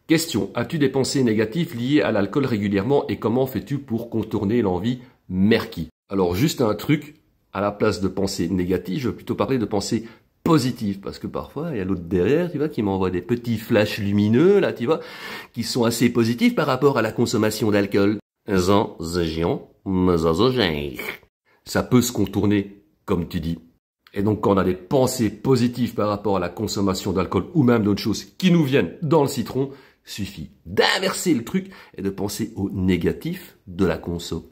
Question, as-tu des pensées négatives liées à l'alcool régulièrement et comment fais-tu pour contourner l'envie merky? Alors juste un truc, à la place de pensées négatives, je vais plutôt parler de pensées positives, parce que parfois il y a l'autre derrière, tu vois, qui m'envoie des petits flashs lumineux, là, tu vois, qui sont assez positifs par rapport à la consommation d'alcool. Ça peut se contourner, comme tu dis. Et donc, quand on a des pensées positives par rapport à la consommation d'alcool ou même d'autres choses qui nous viennent dans le citron, suffit d'inverser le truc et de penser au négatif de la conso.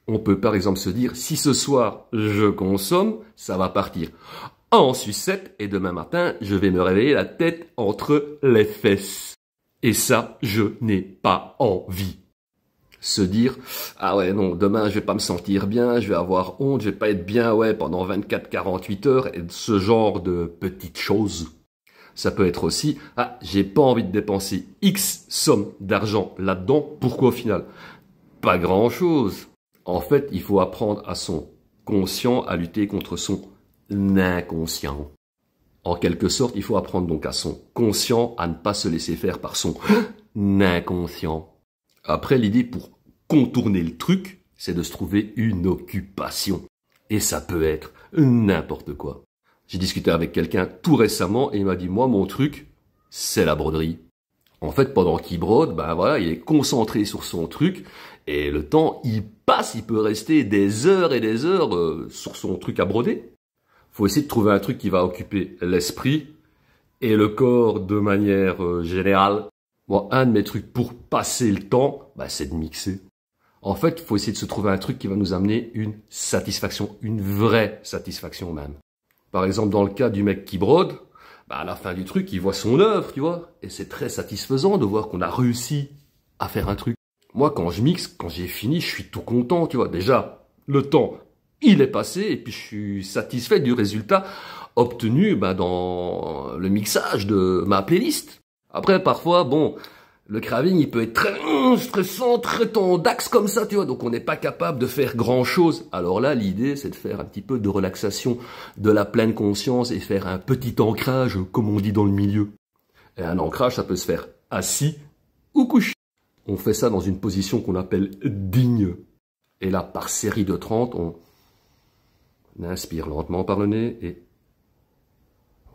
On peut par exemple se dire, si ce soir je consomme, ça va partir en sucette et demain matin, je vais me réveiller la tête entre les fesses. Et ça, je n'ai pas envie. Se dire, ah ouais, non, demain, je vais pas me sentir bien, je vais avoir honte, je vais pas être bien, ouais, pendant 24-48 heures, et ce genre de petites choses. Ça peut être aussi, ah, j'ai pas envie de dépenser X somme d'argent là-dedans, pourquoi au final? Pas grand-chose. En fait, il faut apprendre à son conscient à lutter contre son inconscient. En quelque sorte, il faut apprendre donc à son conscient à ne pas se laisser faire par son inconscient. Après, l'idée pour contourner le truc, c'est de se trouver une occupation. Et ça peut être n'importe quoi. J'ai discuté avec quelqu'un tout récemment et il m'a dit, moi, mon truc, c'est la broderie. En fait, pendant qu'il brode, ben voilà, il est concentré sur son truc et le temps, il passe, il peut rester des heures et des heures sur son truc à broder. Faut essayer de trouver un truc qui va occuper l'esprit et le corps de manière générale. Bon, un de mes trucs pour passer le temps, bah, c'est de mixer. En fait, il faut essayer de se trouver un truc qui va nous amener une satisfaction, une vraie satisfaction même. Par exemple, dans le cas du mec qui brode, bah, à la fin du truc, il voit son œuvre, tu vois. Et c'est très satisfaisant de voir qu'on a réussi à faire un truc. Moi, quand je mixe, quand j'ai fini, je suis tout content, tu vois. Déjà, le temps, il est passé et puis je suis satisfait du résultat obtenu bah, dans le mixage de ma playlist. Après, parfois, bon, le craving, il peut être très stressant, très tendax comme ça, tu vois. Donc, on n'est pas capable de faire grand-chose. Alors là, l'idée, c'est de faire un petit peu de relaxation, de la pleine conscience et faire un petit ancrage, comme on dit dans le milieu. Et un ancrage, ça peut se faire assis ou couché. On fait ça dans une position qu'on appelle digne. Et là, par série de 30, on inspire lentement par le nez et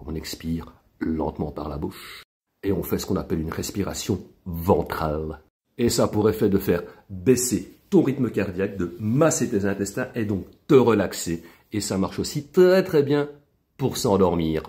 on expire lentement par la bouche. Et on fait ce qu'on appelle une respiration ventrale. Et ça a pour effet de faire baisser ton rythme cardiaque, de masser tes intestins et donc te relaxer. Et ça marche aussi très très bien pour s'endormir.